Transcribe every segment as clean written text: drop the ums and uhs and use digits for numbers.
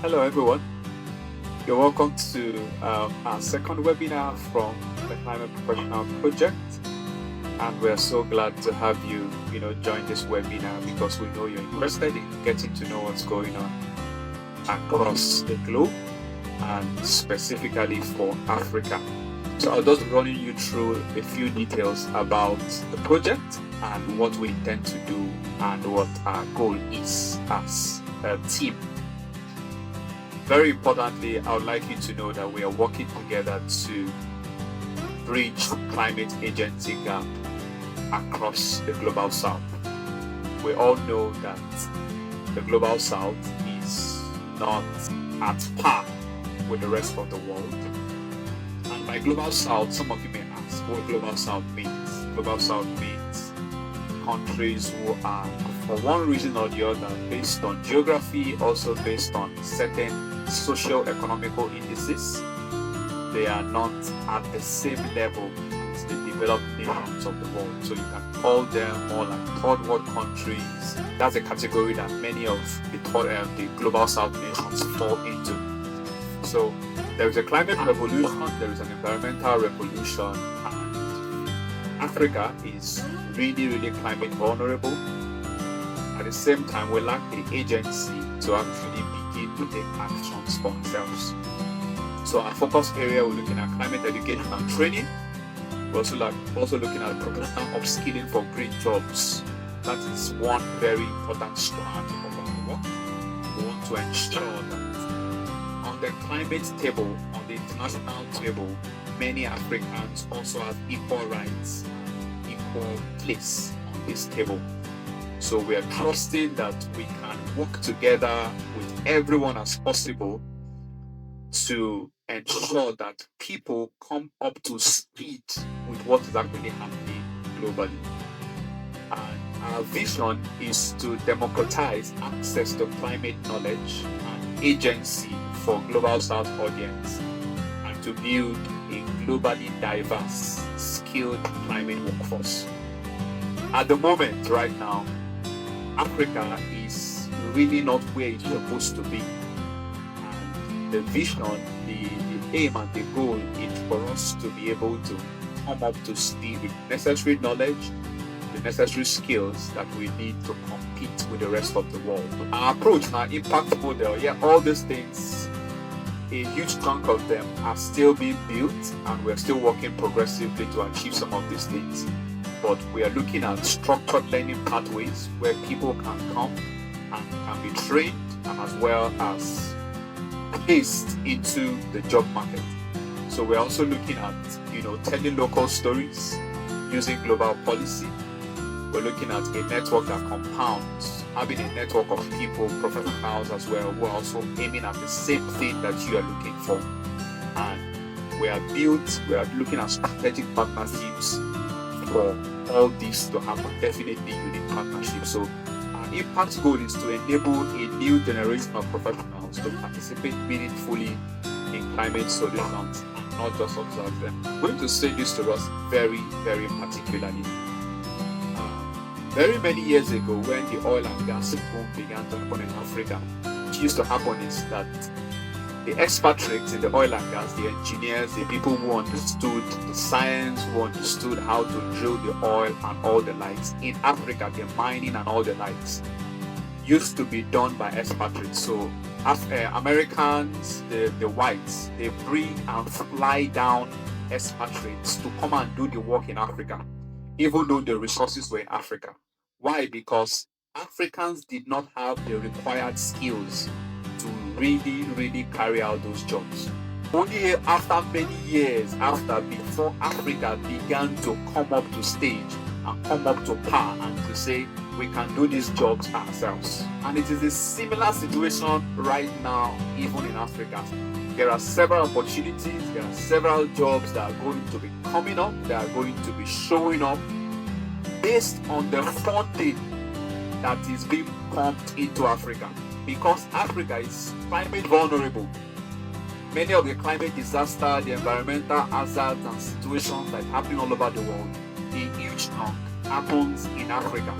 Hello, everyone. You're welcome to our second webinar from the Climate Professional Project, and we're so glad to have you, join this webinar because we know you're interested in getting to know what's going on across the globe and specifically for Africa. So I'll just running you through a few details about the project and what we intend to do and what our goal is as a team. Very importantly, I would like you to know that we are working together to bridge climate agency gap across the Global South. We all know that the Global South is not at par with the rest of the world. And by Global South, some of you may ask what Global South means. Global South means countries who are, for one reason or the other, based on geography, also based on certain socio-economical indices, they are not at the same level as the developed nations of the world. So you can call them more like third world countries. That's a category that many of the Global South nations fall into. So there is a climate revolution, there is an environmental revolution, and Africa is really climate vulnerable. At the same time, we lack the agency to actually begin to take actions for ourselves. So our focus area, we're looking at climate education and training. We're also looking at professional upskilling for green jobs. That is one very important strand of our work. We want to ensure that on the climate table, on the international table, many Africans also have equal rights, equal place on this table. So we are trusting that we can work together with everyone as possible to ensure that people come up to speed with what is actually happening globally. And our vision is to democratize access to climate knowledge and agency for Global South audience, and to build a globally diverse, skilled climate workforce. At the moment, right now, Africa is really not where it's supposed to be. And the vision, the aim and the goal is for us to be able to come up to speed with necessary knowledge, the necessary skills that we need to compete with the rest of the world. Our approach, our impact model, all these things, a huge chunk of them are still being built, and we're still working progressively to achieve some of these things. But we are looking at structured learning pathways where people can come and can be trained, and as well as placed into the job market. So we're also looking at, telling local stories using global policy. We're looking at a network that compounds, having a network of people, professionals as well, who are also aiming at the same thing that you are looking for. And we are looking at strategic partnerships for all this to happen, definitely unique partnerships. So our impact goal is to enable a new generation of professionals to participate meaningfully in climate solutions and not just observe them. I'm going to say this to us very particularly. Very many years ago, when the oil and gas boom began to happen in Africa, what used to happen is that the expatriates in the oil and gas, the engineers, the people who understood the science, who understood how to drill the oil and all the likes in Africa, the mining and all the likes, used to be done by expatriates. So Americans, the whites, they bring and fly down expatriates to come and do the work in Africa, even though the resources were in Africa. Why? Because Africans did not have the required skills to really carry out those jobs. Only after many years before Africa began to come up to stage and come up to par and to say we can do these jobs ourselves. And it is a similar situation right now, even in Africa. There are several opportunities, there are several jobs that are going to be coming up, that are going to be showing up based on the funding that is being pumped into Africa. Because Africa is climate vulnerable. Many of the climate disaster, the environmental hazards and situations that happen all over the world, a huge chunk happens in Africa.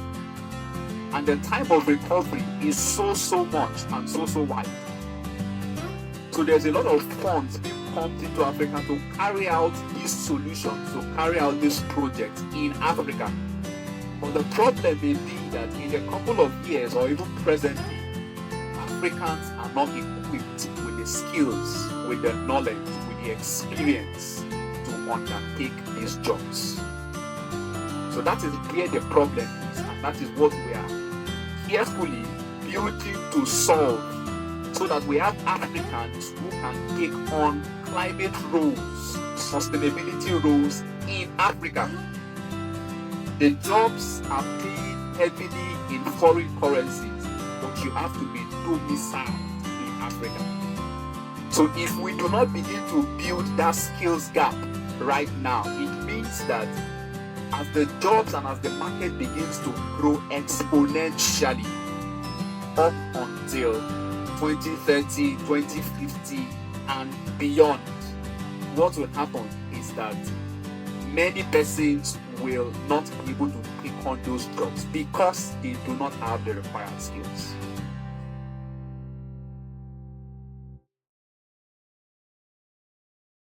And the time of recovery is so much and so wide. So there's a lot of funds being pumped into Africa to carry out these solutions, to carry out this project in Africa. But the problem may be that in a couple of years or even presently, Africans are not equipped with the skills, with the knowledge, with the experience to undertake these jobs. So that is where the problem is, and that is what we are carefully building to solve, so that we have Africans who can take on climate roles, sustainability roles in Africa. The jobs are paid heavily in foreign currencies, but you have to be domiciled in Africa. So if we do not begin to build that skills gap right now, it means that as the jobs and as the market begins to grow exponentially up until 2030, 2050 and beyond, what will happen is that many persons will not be able to take on those jobs because they do not have the required skills.